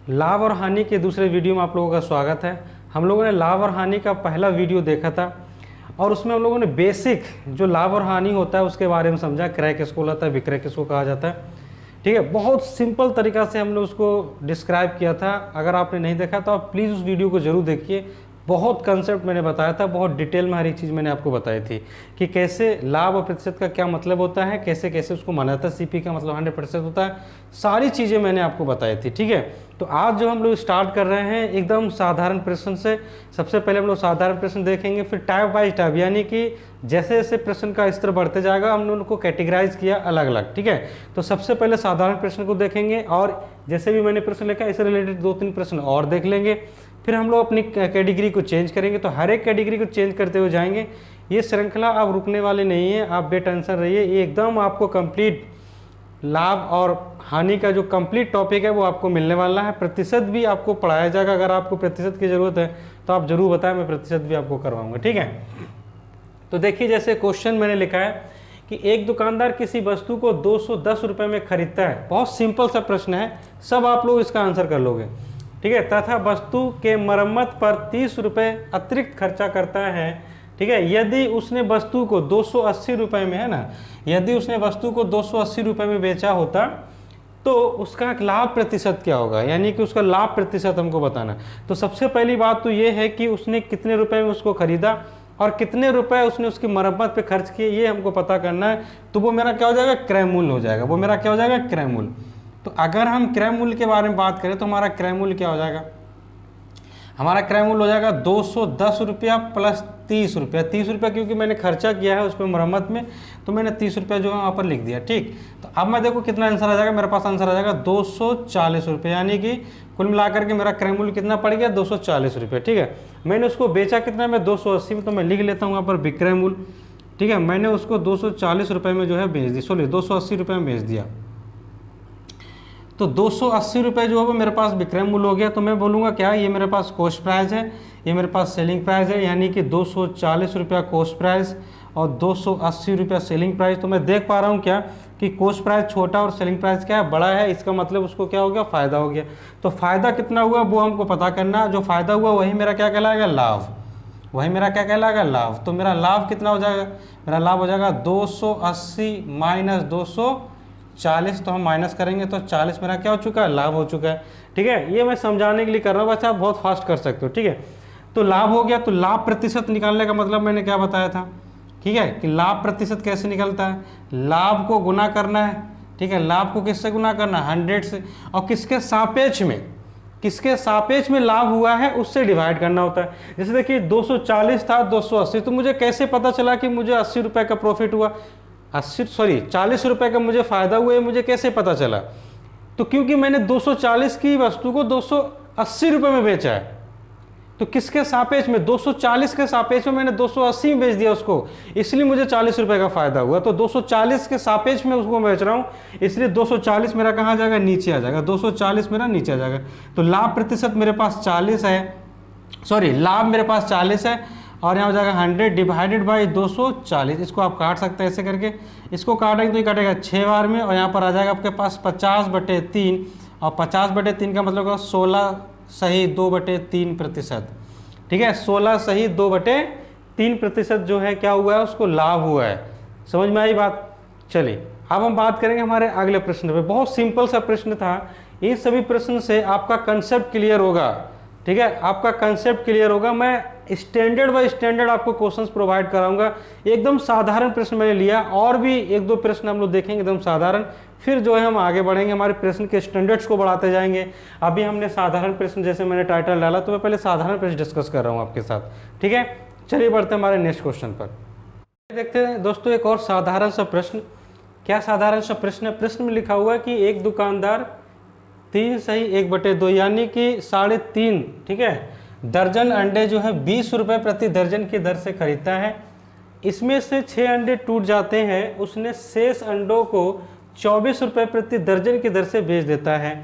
लाभ और हानि के दूसरे वीडियो में आप लोगों का स्वागत है। हम लोगों ने लाभ और हानि का पहला वीडियो देखा था और उसमें हम लोगों ने बेसिक जो लाभ और हानि होता है उसके बारे में समझा, क्रय किसको होता है, विक्रय किसको कहा जाता है। ठीक है, बहुत सिंपल तरीका से हमने उसको डिस्क्राइब किया था। अगर आपने नहीं देखा तो आप प्लीज़ उस वीडियो को ज़रूर देखिए। बहुत कंसेप्ट मैंने बताया था, बहुत डिटेल में हर एक चीज़ मैंने आपको बताई थी कि कैसे लाभ और प्रतिशत का क्या मतलब होता है, कैसे कैसे उसको माना जाता है। सीपी का मतलब 100% होता है। सारी चीज़ें मैंने आपको बताई थी। ठीक है, तो आज जो हम लोग स्टार्ट कर रहे हैं एकदम साधारण प्रश्न से। सबसे पहले हम लोग साधारण प्रश्न देखेंगे, फिर टाइप बाई टाइप, यानी कि जैसे जैसे प्रश्न का स्तर बढ़ते जाएगा हमने उनको कैटेगराइज किया अलग अलग। ठीक है, तो सबसे पहले साधारण प्रश्न को देखेंगे और जैसे भी मैंने प्रश्न लिखा इससे रिलेटेड 2-3 प्रश्न और देख लेंगे। फिर हम लोग अपनी कैटेगरी को चेंज करेंगे, तो हर एक कैटेगरी को चेंज करते हुए जाएंगे। ये श्रृंखला अब रुकने वाली नहीं है, आप बेटेंशन रहिए। ये एकदम आपको कंप्लीट लाभ और हानि का जो कंप्लीट टॉपिक है वो आपको मिलने वाला है। प्रतिशत भी आपको पढ़ाया जाएगा। अगर आपको प्रतिशत की ज़रूरत है तो आप जरूर बताएं, मैं प्रतिशत भी आपको करवाऊंगा। ठीक है, तो देखिए जैसे क्वेश्चन मैंने लिखा है कि एक दुकानदार किसी वस्तु को 210 रुपये में खरीदता है। बहुत सिंपल सा प्रश्न है, सब आप लोग इसका आंसर कर लोगे। ठीक है, तथा वस्तु के मरम्मत पर 30 रुपये अतिरिक्त खर्चा करता है। ठीक है, यदि उसने वस्तु को 280 रुपये में, है ना, यदि उसने वस्तु को 280 रुपये में बेचा होता तो उसका लाभ प्रतिशत क्या होगा, यानी कि उसका लाभ प्रतिशत हमको बताना। तो सबसे पहली बात तो ये है कि उसने कितने रुपए में उसको खरीदा और कितने रुपए उसने उसकी मरम्मत पे खर्च किए, ये हमको पता करना है। तो वो मेरा क्या हो जाएगा, क्रय मूल्य हो जाएगा। वो मेरा क्या हो जाएगा, क्रय मूल्य। तो अगर हम क्रय मूल्य के बारे में बात करें तो हमारा क्रय मूल्य क्या हो जाएगा, हमारा क्रय मूल्य हो जाएगा 210 रुपया प्लस 30 रुपया। 30 रुपया क्योंकि मैंने खर्चा किया है उस पर मरम्मत में, तो मैंने 30 रुपया जो है वहाँ पर लिख दिया। ठीक, तो अब मैं देखो कितना आंसर आ जाएगा, मेरे पास आंसर आ जाएगा 240 रुपये, यानी कि कुल मिलाकर के मेरा क्रय मूल्य कितना पड़ गया, 240 रुपये। ठीक है, मैंने उसको बेचा कितना में, 280 में, तो मैं लिख लेता हूँ वहाँ पर विक्रय मूल्य। ठीक है, मैंने उसको 240 रुपये में जो है बेच दी, सॉरी 280 रुपये में बेच दिया। तो 280 रुपये जो है वो मेरे पास विक्रय मूल्य हो गया। तो मैं बोलूँगा क्या, ये मेरे पास कॉस्ट प्राइस है, ये मेरे पास सेलिंग प्राइस है, यानी कि 240 रुपया कॉस्ट प्राइस और 280 रुपया सेलिंग प्राइस। तो मैं देख पा रहा हूँ क्या कि कॉस्ट प्राइस छोटा और सेलिंग प्राइस क्या है, बड़ा है। इसका मतलब उसको क्या हो गया, फ़ायदा हो गया। तो फ़ायदा कितना हुआ वो हमको पता करना। जो फ़ायदा हुआ वही मेरा क्या कहलाएगा, लाभ। वही मेरा क्या कहलाएगा, लाभ। तो मेरा लाभ कितना हो जाएगा, मेरा लाभ हो जाएगा 280 माइनस 240। तो हम माइनस करेंगे तो 40 मेरा क्या हो चुका है, लाभ हो चुका है। ठीक है, ये मैं समझाने के लिए कर रहा हूँ, बच्चा आप बहुत फास्ट कर सकते हो। ठीक है, तो लाभ हो गया। तो लाभ प्रतिशत निकालने का मतलब मैंने क्या बताया था, ठीक है, कि लाभ प्रतिशत कैसे निकलता है, लाभ को गुना करना है। ठीक है, लाभ को किससे गुना करना है, 100 से, और किसके सापेक्ष में, किसके सापेक्ष में लाभ हुआ है उससे डिवाइड करना होता है। जैसे देखिए 240 था 280, तो मुझे कैसे पता चला कि मुझे 80 रुपये का प्रॉफिट हुआ, 40 रुपये का मुझे फ़ायदा हुआ है, मुझे कैसे पता चला। तो क्योंकि मैंने 240 की वस्तु को 280 रुपये में बेचा है, तो किसके सापेक्ष में, 240 के सापेक्ष में मैंने 280 में बेच दिया उसको, इसलिए मुझे 40 रुपये का फ़ायदा हुआ। तो 240 के सापेक्ष में उसको बेच रहा हूँ, इसलिए 240 मेरा कहाँ जाएगा, नीचे आ जाएगा। 240 मेरा नीचे आ जाएगा। तो लाभ प्रतिशत मेरे पास 40 है, सॉरी लाभ मेरे पास 40 है, और यहाँ हो जाएगा 100 डिवाइडेड बाई 240। इसको आप काट सकते हैं ऐसे करके, इसको काटेंगे तो ये काटेगा 6 बार में, और यहाँ पर आ जाएगा आपके पास 50/3, और 50/3 का मतलब 16 सही 2/3%। ठीक है, 16 सही 2/3% जो है क्या हुआ है, उसको लाभ हुआ है। समझ में आई बात। चलिए अब हम बात करेंगे हमारे अगले प्रश्न पे। बहुत सिंपल सा प्रश्न था, इन सभी प्रश्न से आपका कंसेप्ट क्लियर होगा। ठीक है, आपका कंसेप्ट क्लियर होगा। मैं स्टैंडर्ड बाय स्टैंडर्ड आपको क्वेश्चंस प्रोवाइड कराऊंगा। एकदम साधारण प्रश्न मैंने लिया, और भी 1-2 प्रश्न हम लोग देखेंगे एकदम साधारण, फिर जो है हम आगे बढ़ेंगे, हमारे प्रश्न के स्टैंडर्ड्स को बढ़ाते जाएंगे। अभी हमने साधारण प्रश्न, जैसे मैंने टाइटल डाला, तो मैं पहले साधारण प्रश्न डिस्कस कर रहा हूँ आपके साथ। ठीक है, चलिए बढ़ते हैं हमारे नेक्स्ट क्वेश्चन पर। देखते हैं दोस्तों एक और साधारण सा प्रश्न। क्या साधारण सा प्रश्न है, प्रश्न में लिखा हुआ है कि एक दुकानदार 3 सही 1/2 यानी कि 3.5, ठीक है, दर्जन अंडे जो है 20 रुपये प्रति दर्जन की दर से खरीदता है। इसमें से 6 अंडे टूट जाते हैं, उसने शेष अंडों को 24 रुपये प्रति दर्जन की दर से बेच देता है।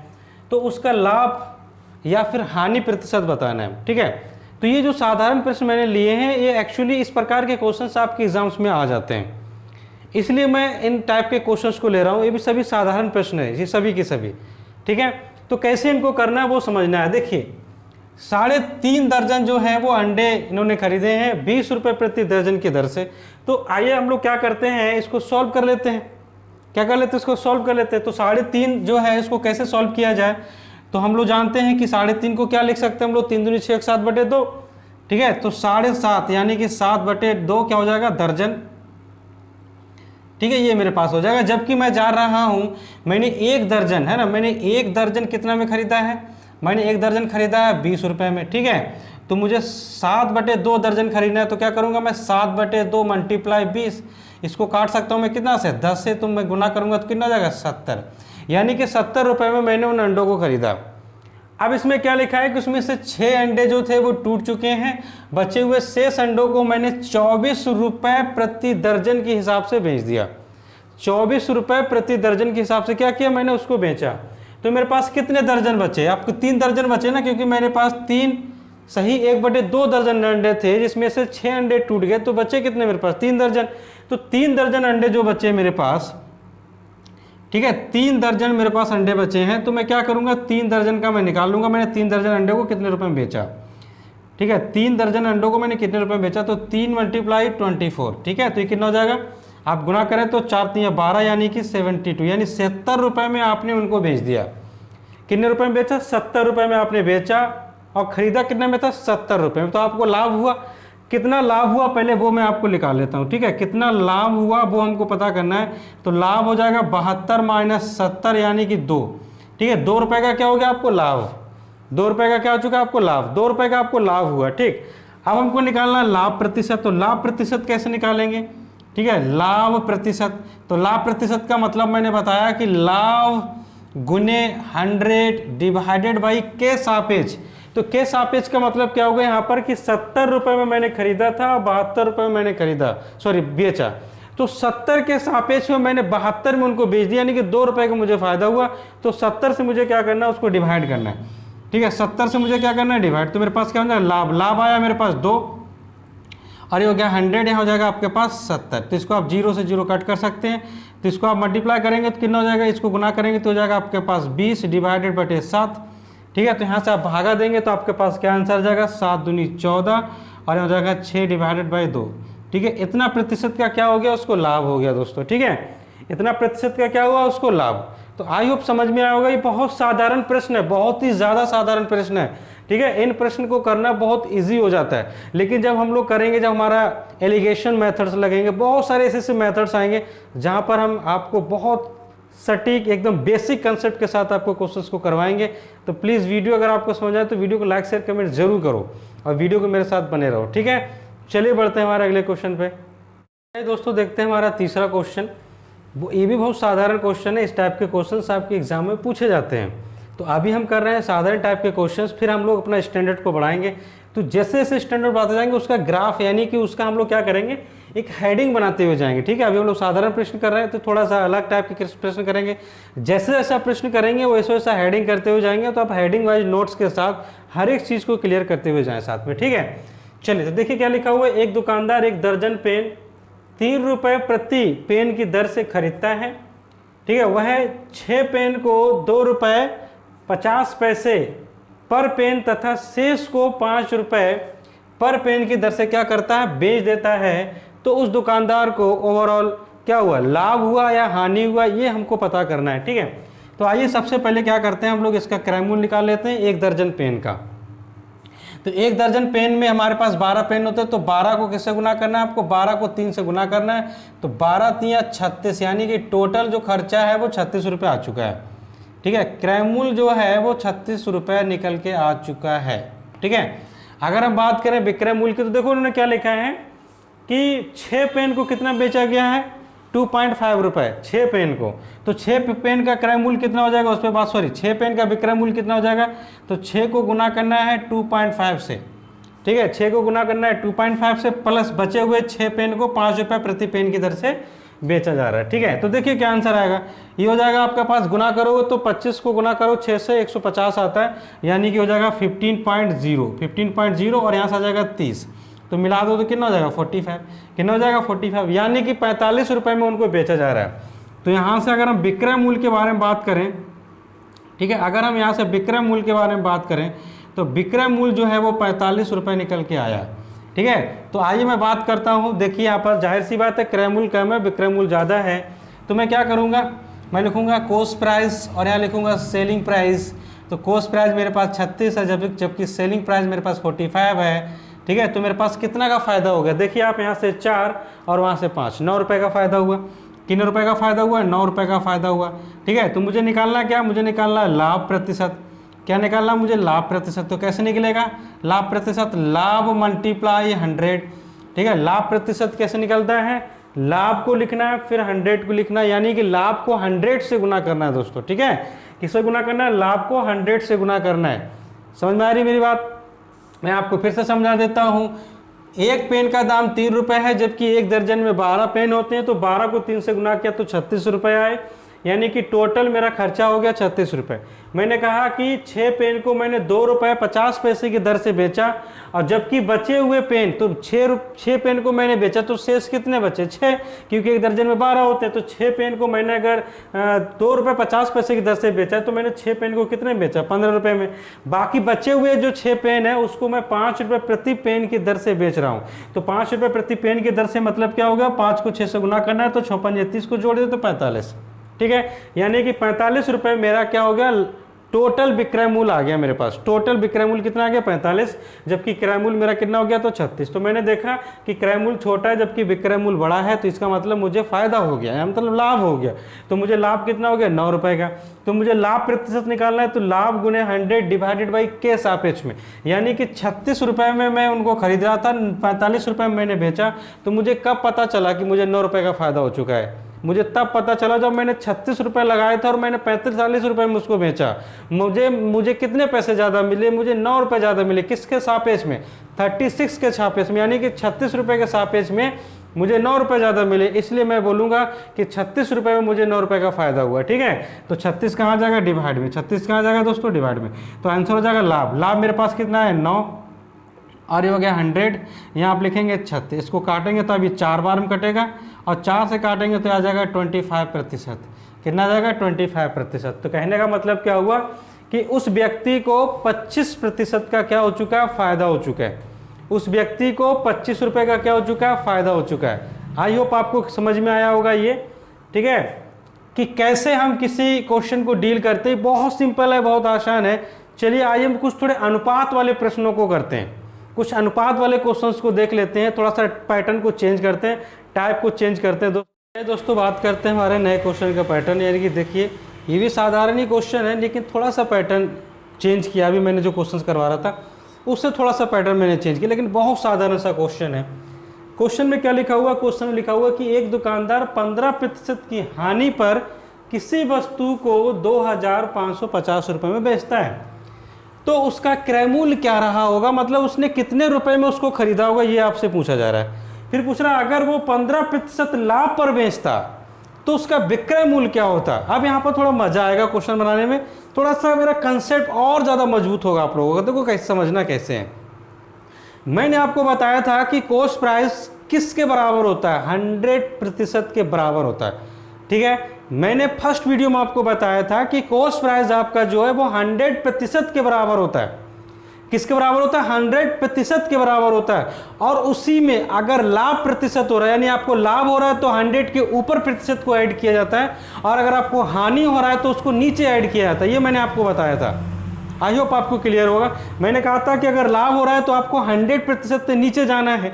तो उसका लाभ या फिर हानि प्रतिशत बताना है। ठीक है, तो ये जो साधारण प्रश्न मैंने लिए हैं, ये एक्चुअली इस प्रकार के क्वेश्चंस आपके एग्जाम्स में आ जाते हैं, इसलिए मैं इन टाइप के क्वेश्चंस को ले रहा हूँ। ये भी सभी साधारण प्रश्न है, ये सभी के सभी। ठीक है, तो कैसे इनको करना है वो समझना है। देखिए 3.5 दर्जन जो है वो अंडे इन्होंने खरीदे हैं 20 रुपये प्रति दर्जन की दर से। तो आइए हम लोग क्या करते हैं, इसको सॉल्व कर लेते हैं। क्या कर लेते हैं, इसको सॉल्व कर लेते हैं। तो 3.5 जो है इसको कैसे सॉल्व किया जाए, तो हम लोग जानते हैं कि 3.5 को क्या लिख सकते हैं हम लोग, 3 दूनी 6 7/2, ठीक है। तो 7.5 यानी कि 7/2 क्या हो जाएगा, दर्जन, ठीक है, ये मेरे पास हो जाएगा। जबकि मैं जा रहा हूं, मैंने 1 दर्जन है ना, मैंने 1 दर्जन कितना में खरीदा है, मैंने 1 दर्जन खरीदा है 20 रुपये में, ठीक है। तो मुझे 7/2 दर्जन खरीदना है, तो क्या करूंगा मैं, 7/2 × 20, इसको काट सकता हूं मैं कितना से, 10 से। तो मैं गुना करूंगा तो कितना हो जाएगा, 70, यानी कि 70 रुपये में मैंने उन अंडों को खरीदा। अब इसमें क्या लिखा है कि उसमें से 6 अंडे जो थे वो टूट चुके हैं, बचे हुए शेष अंडों को मैंने 24 रुपये प्रति दर्जन के हिसाब से बेच दिया। 24 रुपये प्रति दर्जन के हिसाब से क्या किया, मैंने उसको बेचा। तो मेरे पास कितने दर्जन बचे, आपको 3 दर्जन बचे ना, क्योंकि मेरे पास 3 सही 1/2 दर्जन अंडे थे, जिसमें से 6 अंडे टूट गए, तो बचे कितने मेरे पास, 3 दर्जन। तो 3 दर्जन अंडे जो बचे मेरे पास, ठीक है, 3 दर्जन मेरे पास अंडे बचे हैं। तो मैं क्या करूंगा, 3 दर्जन का मैं निकाल लूंगा, मैंने 3 दर्जन अंडे को कितने रुपए में बेचा, ठीक है। 3 दर्जन अंडों को मैंने कितने रुपए में बेचा, तो 3 × 24, ठीक है। तो ये कितना हो जाएगा, आप गुना करें तो 4 × 3 = 12, यानी कि 72, यानी 70 रुपये में आपने उनको बेच दिया। कितने रुपए में बेचा, 70 रुपये में आपने बेचा, और खरीदा कितने में था, 70 रुपये में। तो आपको लाभ हुआ, कितना लाभ हुआ पहले वो मैं आपको निकाल लेता हूँ, ठीक है। कितना लाभ हुआ वो हमको पता करना है। तो लाभ हो जाएगा 72 - 70, यानी कि 2, ठीक है। 2 रुपये का क्या हो गया आपको लाभ, 2 रुपये का क्या हो चुका आपको लाभ, 2 रुपये का आपको लाभ हुआ, ठीक। अब हमको निकालना है लाभ प्रतिशत। तो लाभ प्रतिशत कैसे निकालेंगे, ठीक है, लाभ प्रतिशत। तो लाभ प्रतिशत का मतलब मैंने बताया कि लाभ गुने 100 डिवाइडेड बाई के सापेक्ष। तो के सापेक्ष का मतलब क्या होगा यहाँ पर कि 70 रुपये में मैंने खरीदा था, 72 रुपये में मैंने खरीदा, सॉरी बेचा। तो 70 के सापेक्ष में मैंने 72 में उनको बेच दिया, यानी कि 2 रुपये का मुझे फायदा हुआ। तो 70 से मुझे क्या करना है, उसको डिवाइड करना है, ठीक है। 70 से मुझे क्या करना है, डिवाइड। तो मेरे पास क्या हो जाएगा, लाभ, लाभ आया मेरे पास 2, और ये हो गया 100, यहाँ हो जाएगा आपके पास 70। तो इसको आप 0 से 0 कट कर सकते हैं। तो इसको आप मल्टीप्लाई करेंगे तो कितना हो जाएगा, इसको गुना करेंगे तो हो जाएगा आपके पास 20 डिवाइडेड बटे 7, ठीक है। तो यहाँ से आप भागा देंगे तो आपके पास क्या आंसर आ जाएगा, 7 दूनी 14, और यहाँ हो जाएगा 6 डिवाइडेड बाई 2, ठीक है। इतना प्रतिशत का क्या हो गया, उसको लाभ हो गया दोस्तों, ठीक है। इतना प्रतिशत का क्या हुआ, उसको लाभ। तो आई होप समझ में आया होगा। ये बहुत साधारण प्रश्न है, बहुत ही ज़्यादा साधारण प्रश्न है, ठीक है। इन प्रश्न को करना बहुत इजी हो जाता है, लेकिन जब हम लोग करेंगे, जब हमारा एलिगेशन मेथड्स लगेंगे, बहुत सारे ऐसे मेथड्स आएंगे जहाँ पर हम आपको बहुत सटीक एकदम बेसिक कंसेप्ट के साथ आपको क्वेश्चंस को करवाएंगे। तो प्लीज़ वीडियो अगर आपको समझ आए तो वीडियो को लाइक शेयर कमेंट जरूर करो, और वीडियो को मेरे साथ बने रहो, ठीक है। चलिए बढ़ते हैं हमारे अगले क्वेश्चन पे। दोस्तों देखते हैं हमारा तीसरा क्वेश्चन। ये भी बहुत साधारण क्वेश्चन है। इस टाइप के क्वेश्चन आपके एग्जाम में पूछे जाते हैं। तो अभी हम कर रहे हैं साधारण टाइप के क्वेश्चंस, फिर हम लोग अपना स्टैंडर्ड को बढ़ाएंगे। तो जैसे जैसे स्टैंडर्ड बढ़ाते जाएंगे, उसका ग्राफ यानी कि उसका हम लोग क्या करेंगे, एक हेडिंग बनाते हुए जाएंगे, ठीक है। अभी हम लोग साधारण प्रश्न कर रहे हैं, तो थोड़ा सा अलग टाइप के प्रश्न करेंगे। जैसे जैसे आप प्रश्न करेंगे वैसे वैसा हेडिंग करते हुए जाएंगे। तो आप हेडिंग वाइज नोट्स के साथ हर एक चीज़ को क्लियर करते हुए जाएं साथ में, ठीक है। चलिए तो देखिए क्या लिखा हुआ है। एक दुकानदार 1 दर्जन पेन 3 रुपये प्रति पेन की दर से खरीदता है, ठीक है। वह 6 पेन को 2 रुपये 50 पैसे पर पेन तथा शेष को 5 रुपये पर पेन की दर से क्या करता है, बेच देता है। तो उस दुकानदार को ओवरऑल क्या हुआ, लाभ हुआ या हानि हुआ, ये हमको पता करना है, ठीक है। तो आइए सबसे पहले क्या करते हैं, हम लोग इसका क्रय मूल्य निकाल लेते हैं 1 दर्जन पेन का। तो 1 दर्जन पेन में हमारे पास 12 पेन होते हैं। तो 12 को किससे गुना करना है, आपको 12 को 3 से गुना करना है। तो 12 × 3 = 36, यानी कि टोटल जो खर्चा है वो 36 रुपये आ चुका है, ठीक है। क्रय मूल्य जो है वो 36 रुपये निकल के आ चुका है, ठीक है। अगर हम बात करें विक्रय मूल्य की, तो देखो उन्होंने क्या लिखा है कि 6 पेन को कितना बेचा गया है, 2.5 रुपये 6 पेन को। तो 6 पेन का क्रय मूल्य कितना हो जाएगा, उस पर बात, सॉरी 6 पेन का विक्रय मूल्य कितना हो जाएगा। तो 6 को गुना करना है 2.5 से, ठीक है। 6 को गुना करना है 2.5 से, प्लस बचे हुए 6 पेन को 5 रुपये प्रति पेन की दर से बेचा जा रहा है, ठीक है। तो देखिए क्या आंसर आएगा, ये हो जाएगा आपके पास, गुना करोगे तो 25 को गुना करो 6 से 150 आता है, यानी कि हो जाएगा 15.0 और यहाँ से आ जाएगा 30। तो मिला दो तो कितना हो जाएगा 45, कितना हो जाएगा 45, यानी कि 45 रुपये में उनको बेचा जा रहा है। तो यहाँ से अगर हम विक्रय मूल्य के बारे में बात करें ठीक है। अगर हम यहाँ से विक्रय मूल्य के बारे में बात करें तो विक्रय मूल्य जो है वो 45 रुपये निकल के आया। ठीक है, तो आइए मैं बात करता हूँ। देखिए यहाँ पर जाहिर सी बात है क्रय मूल्य कम है, विक्रय मूल्य ज़्यादा है, तो मैं क्या करूँगा, मैं लिखूँगा कॉस्ट प्राइस और यहाँ लिखूँगा सेलिंग प्राइस। तो कॉस्ट प्राइस मेरे पास 36 है, जबकि सेलिंग प्राइस मेरे पास 45 है। ठीक है, तो मेरे पास कितना का फ़ायदा हो गया, देखिए आप यहाँ से 4 और वहाँ से 5, 9 रुपये का फ़ायदा हुआ। कितने रुपए का फ़ायदा हुआ, 9 रुपये का फ़ायदा हुआ। ठीक है, तो मुझे निकालना क्या, मुझे निकालना है लाभ प्रतिशत। क्या निकालना मुझे, लाभ प्रतिशत। तो कैसे निकलेगा लाभ प्रतिशत, लाभ मल्टीप्लाई 100। ठीक है, लाभ प्रतिशत कैसे निकलता है, लाभ को लिखना है फिर 100 को लिखना है, यानी कि लाभ को 100 से गुना करना है दोस्तों। ठीक है, किससे गुना करना है, लाभ को 100 से गुना करना है। समझ में आ रही मेरी बात, मैं आपको फिर से समझा देता हूँ। एक पेन का दाम 3 रुपये है, जबकि एक दर्जन में 12 पेन होते हैं, तो 12 को 3 से गुना किया तो 36 रुपये आए, यानी कि टोटल मेरा खर्चा हो गया 36 रुपये। मैंने कहा कि 6 पेन को मैंने 2 रुपये 50 पैसे की दर से बेचा, और जबकि बचे हुए पेन तो 6 पेन को मैंने बेचा, तो शेष कितने बचे, 6, क्योंकि एक दर्जन में 12 होते हैं। तो 6 पेन को मैंने अगर 2 रुपये 50 पैसे की दर से बेचा, तो मैंने 6 पेन को कितने बेचा, 15 रुपये में। बाकी बचे हुए जो 6 पेन है उसको मैं 5 रुपये प्रति पेन की दर से बेच रहा हूँ। तो 5 रुपये प्रति पेन की दर से मतलब क्या होगा, 5 को 6 से गुना करना है, तो 56 30 को जोड़ दे तो 45। ठीक है, यानी कि 45 रुपये मेरा क्या हो गया, टोटल विक्रय मूल्य आ गया मेरे पास। टोटल विक्रय मूल्य कितना आ गया, 45, जबकि क्रय मूल्य मेरा कितना हो गया, तो 36। तो मैंने देखा कि क्रय मूल्य छोटा है जबकि विक्रय मूल्य बड़ा है, तो इसका मतलब मुझे फायदा हो गया, मतलब लाभ हो गया। तो मुझे लाभ कितना हो गया, 9 रुपये का। तो मुझे लाभ प्रतिशत निकालना है, तो लाभ गुने 100 डिवाइडेड बाई के सापेक्ष में, यानी कि 36 रुपये में मैं उनको खरीद रहा था, 45 रुपये में मैंने बेचा। तो मुझे कब पता चला कि मुझे 9 रुपये का फायदा हो चुका है, मुझे तब पता चला जब मैंने 36 रुपये लगाए थे और मैंने 45-40 रुपये में उसको बेचा। मुझे कितने पैसे ज़्यादा मिले, मुझे 9 रुपये ज़्यादा मिले। किसके सापेक्ष में, 36 के सापेक्ष में, यानी कि 36 रुपये के सापेक्ष में मुझे 9 रुपये ज़्यादा मिले। इसलिए मैं बोलूँगा कि 36 रुपये में मुझे 9 रुपये का फायदा हुआ। ठीक है, तो 36 कहाँ जाएगा, डिवाइड में। 36 कहाँ जाएगा दोस्तों, डिवाइड में। तो आंसर हो जाएगा लाभ। लाभ मेरे पास कितना है, 9, और ये हो गया 100। यहाँ आप लिखेंगे 36, इसको काटेंगे तो अभी 4 बार में कटेगा, और 4 से काटेंगे तो आ जाएगा 25%। कितना आ जाएगा, 25%। तो कहने का मतलब क्या हुआ कि उस व्यक्ति को 25% का क्या हो चुका है, फायदा हो चुका है। उस व्यक्ति को 25 रुपये का क्या हो चुका है, फायदा हो चुका है। आई होप आपको समझ में आया होगा ये। ठीक है, कि कैसे हम किसी क्वेश्चन को डील करते हैं, बहुत सिंपल है, बहुत आसान है। चलिए आइए हम कुछ थोड़े अनुपात वाले प्रश्नों को करते हैं, कुछ अनुपात वाले क्वेश्चंस को देख लेते हैं, थोड़ा सा पैटर्न को चेंज करते हैं, टाइप को चेंज करते हैं। दोस्तों बात करते हैं हमारे नए क्वेश्चन का पैटर्न, यानी कि देखिए ये भी साधारण ही क्वेश्चन है, लेकिन थोड़ा सा पैटर्न चेंज किया। अभी मैंने जो क्वेश्चन करवा रहा था उससे थोड़ा सा पैटर्न मैंने चेंज किया, लेकिन बहुत साधारण सा क्वेश्चन है। क्वेश्चन में क्या लिखा हुआ, क्वेश्चन में लिखा हुआ कि एक दुकानदार 15% की हानि पर किसी वस्तु को 2550 रुपये में बेचता है, तो उसका क्रय मूल्य क्या रहा होगा, मतलब उसने कितने रुपए में उसको खरीदा होगा, ये आपसे पूछा जा रहा है। फिर पूछ रहा है अगर वो 15% लाभ पर बेचता तो उसका विक्रय मूल्य क्या होता। अब यहाँ पर थोड़ा मजा आएगा क्वेश्चन बनाने में, थोड़ा सा मेरा कंसेप्ट और ज़्यादा मजबूत होगा आप लोगों का। देखो कैसे समझना कैसे है। मैंने आपको बताया था कि कॉस्ट प्राइस किसके बराबर होता है, 100% के बराबर होता है। ठीक है, मैंने फर्स्ट वीडियो में आपको बताया था कि कॉस्ट प्राइस आपका जो है वो 100% के बराबर होता है। किसके बराबर होता है, 100% के बराबर होता है। और उसी में अगर लाभ प्रतिशत हो रहा है, यानी आपको लाभ हो रहा है तो 100 के ऊपर प्रतिशत को ऐड किया जाता है, और अगर आपको हानि हो रहा है तो उसको नीचे ऐड किया जाता है। ये मैंने आपको बताया था, आई होप आपको क्लियर होगा। मैंने कहा था कि अगर लाभ हो रहा है तो आपको 100% से नीचे जाना है,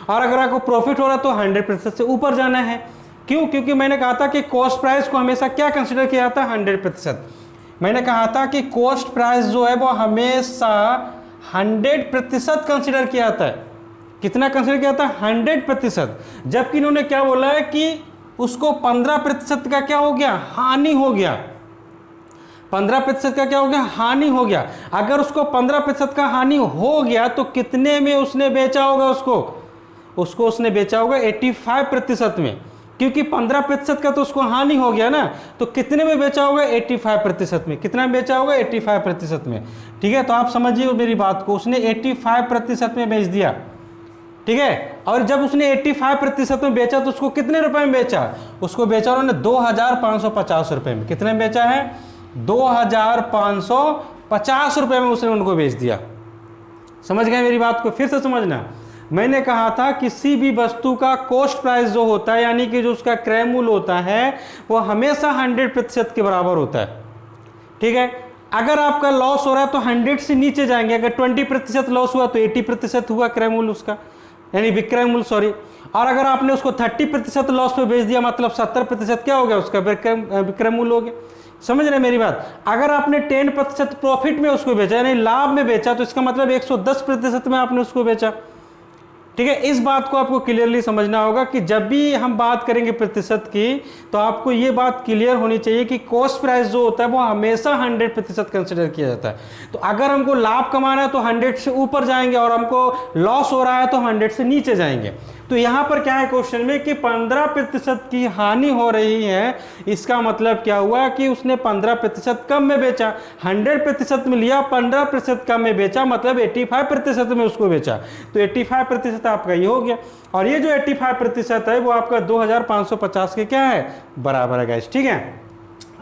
और अगर आपको प्रॉफिट हो रहा है तो 100% से ऊपर जाना है। क्यों, क्योंकि मैंने कहा था कि कॉस्ट प्राइस को हमेशा क्या कंसिडर किया जाता है, 100%। मैंने कहा था कि कॉस्ट प्राइस जो है वो हमेशा 100% कंसिडर किया जाता है। कितना कंसिडर किया जाता है, 100%। जबकि इन्होंने क्या बोला है कि उसको 15% का क्या हो गया, हानि हो गया। 15% का क्या हो गया, हानि हो गया। अगर उसको 15% का हानि हो गया तो कितने में उसने बेचा होगा, उसको उसने बेचा होगा 85% में, क्योंकि 15% का तो उसको हानि हो गया ना। तो कितने में बेचा होगा, 85% में। कितना में बेचा होगा, 85% में। ठीक है, तो आप समझिए मेरी बात को, उसने 85% में बेच दिया। ठीक है, और जब उसने 85% में बेचा तो उसको कितने रुपए में बेचा, उसको बेचा उन्होंने 2550 रुपए में। कितने में बेचा है, 2550 रुपये में उसने उनको बेच दिया। समझ गए मेरी बात को? फिर से समझना, मैंने कहा था किसी भी वस्तु का कॉस्ट प्राइस जो होता है, यानी कि जो उसका क्रय मूल्य होता है, वो हमेशा 100% के बराबर होता है। ठीक है, अगर आपका लॉस हो रहा है तो 100 से नीचे जाएंगे। अगर 20% लॉस हुआ तो 80% हुआ क्रय मूल्य उसका, यानी विक्रय मूल्य, सॉरी। और अगर आपने उसको 30% लॉस पे बेच दिया, मतलब 70% क्या हो गया उसका विक्रय मूल्य हो गया। समझ रहे मेरी बात? अगर आपने 10% प्रॉफिट में उसको बेचा, यानी लाभ में बेचा, तो इसका मतलब 110% में आपने उसको बेचा। ठीक है, इस बात को आपको क्लियरली समझना होगा कि जब भी हम बात करेंगे प्रतिशत की, तो आपको ये बात क्लियर होनी चाहिए कि कॉस्ट प्राइस जो होता है वो हमेशा 100% कंसिडर किया जाता है। तो अगर हमको लाभ कमाना है तो 100 से ऊपर जाएंगे, और हमको लॉस हो रहा है तो 100 से नीचे जाएंगे। तो यहां पर क्या है क्वेश्चन में कि 15% की हानि हो रही है, इसका मतलब क्या हुआ कि उसने 15% कम में बेचा। 100% में लिया, 15% कम में बेचा, मतलब 85% में उसको बेचा। तो 85% आपका ये हो गया, और ये जो 85% है वो आपका 2550 के क्या है, बराबर है गाइस। ठीक है,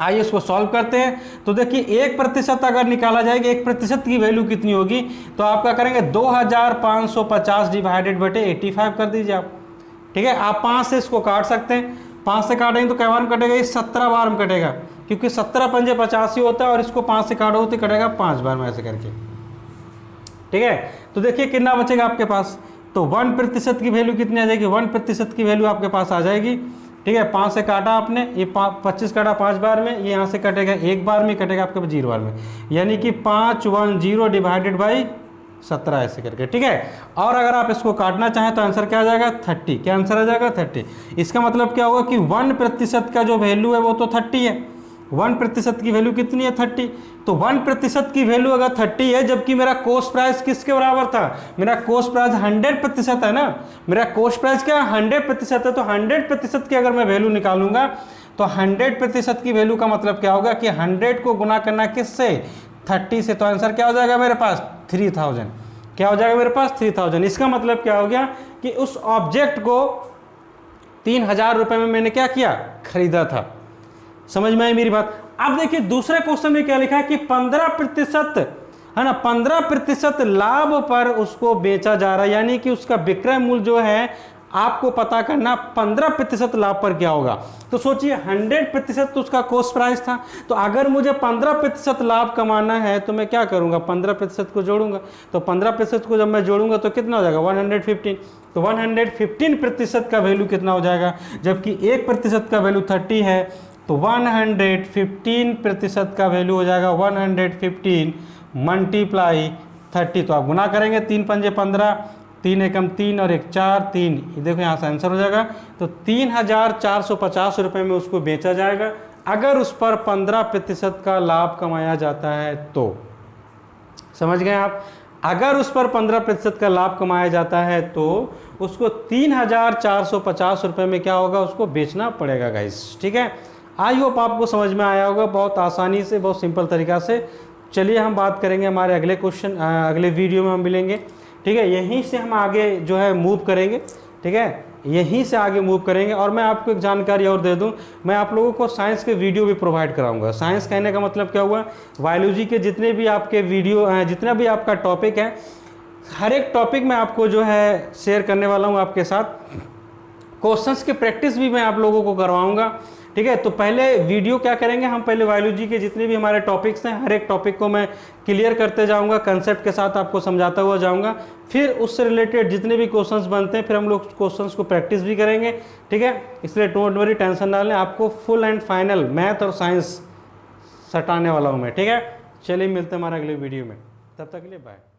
आइए इसको सॉल्व करते हैं। तो देखिए 1% अगर निकाला जाएगा, 1% की वैल्यू कितनी होगी, तो आपका करेंगे 2550 डिवाइडेड बटे 85 कर दीजिए आप। ठीक है, आप 5 से इसको काट सकते हैं, 5 से काटेंगे तो कै बार में कटेगा, ये 17 बार में कटेगा, क्योंकि 17 पंजे 85 होता है, और इसको 5 से काटो तो कटेगा 5 बार में ऐसे करके। ठीक है, तो देखिए कितना बचेगा आपके पास, तो 1% की वैल्यू कितनी आ जाएगी, 1% की वैल्यू आपके पास आ जाएगी। ठीक है, 5 से काटा आपने, ये 25 काटा 5 बार में, ये यहाँ से कटेगा 1 बार में, कटेगा आपके पास 0 बार में, यानी कि 510 डिवाइडेड बाई 17 ऐसे करके। ठीक है, और अगर आप इसको काटना चाहें तो आंसर क्या आ जाएगा, 30। क्या आंसर आ जाएगा, 30। इसका मतलब क्या होगा कि 1% का जो वैल्यू है वो तो 30 है। 1% की वैल्यू कितनी है, 30। तो 1% की वैल्यू अगर 30 है, जबकि मेरा कॉस्ट प्राइस किसके बराबर था, मेरा कॉस्ट प्राइस 100% है ना, मेरा कॉस्ट प्राइस क्या 100% है। तो 100% की अगर मैं वैल्यू निकालूंगा तो 100% की वैल्यू का मतलब क्या होगा कि 100 को गुना करना किससे, 30 से। तो आंसर क्या हो जाएगा मेरे पास, 3000। क्या हो जाएगा मेरे पास, 3000। इसका मतलब क्या हो गया कि उस ऑब्जेक्ट को 3000 रुपये में मैंने क्या किया, खरीदा था। समझ में आई मेरी बात? अब देखिए दूसरे क्वेश्चन में क्या लिखा है कि 15% है ना, 15% लाभ पर उसको बेचा जा रहा है, यानी कि उसका विक्रय मूल्य जो है आपको पता करना 15% लाभ पर क्या होगा। तो सोचिए 100% तो उसका कॉस्ट प्राइस था, तो अगर मुझे 15% लाभ कमाना है तो मैं क्या करूंगा, 15% को जोड़ूंगा। तो 15% को जब मैं जोड़ूंगा तो कितना हो जाएगा, 115। तो 115% का वैल्यू कितना हो जाएगा, जबकि 1% का वैल्यू 30 है, तो 115% का वैल्यू हो जाएगा 115 मल्टीप्लाई 30। तो आप गुना करेंगे, 3 पंजे 15, 3 एकम 3 और 1 4, 3, देखो यहाँ से आंसर हो जाएगा। तो 3450 रुपये में उसको बेचा जाएगा, अगर उस पर 15% का लाभ कमाया जाता है तो। समझ गए आप? अगर उस पर 15% का लाभ कमाया जाता है तो उसको 3450 रुपये में क्या होगा, उसको बेचना पड़ेगा गाइस। ठीक है, आई होप आपको समझ में आया होगा, बहुत आसानी से, बहुत सिंपल तरीका से। चलिए हम बात करेंगे हमारे अगले क्वेश्चन, अगले वीडियो में हम मिलेंगे। ठीक है, यहीं से हम आगे जो है मूव करेंगे। ठीक है, यहीं से आगे मूव करेंगे। और मैं आपको एक जानकारी और दे दूं, मैं आप लोगों को साइंस के वीडियो भी प्रोवाइड कराऊंगा। साइंस कहने का मतलब क्या हुआ, बायोलॉजी के जितने भी आपके वीडियो, जितना भी आपका टॉपिक है, हर एक टॉपिक में आपको जो है शेयर करने वाला हूँ आपके साथ। क्वेश्चंस की प्रैक्टिस भी मैं आप लोगों को करवाऊंगा। ठीक है, तो पहले वीडियो क्या करेंगे हम, पहले बायोलॉजी के जितने भी हमारे टॉपिक्स हैं, हर एक टॉपिक को मैं क्लियर करते जाऊंगा, कंसेप्ट के साथ आपको समझाता हुआ जाऊंगा। फिर उससे रिलेटेड जितने भी क्वेश्चंस बनते हैं, फिर हम लोग क्वेश्चंस को प्रैक्टिस भी करेंगे। ठीक है, इसलिए डोंट वरी, टेंशन ना लें, आपको फुल एंड फाइनल मैथ और साइंस सटाने वाला हूँ मैं। ठीक है, चलिए मिलते हैं हमारे अगले वीडियो में, तब तक के लिए बाय।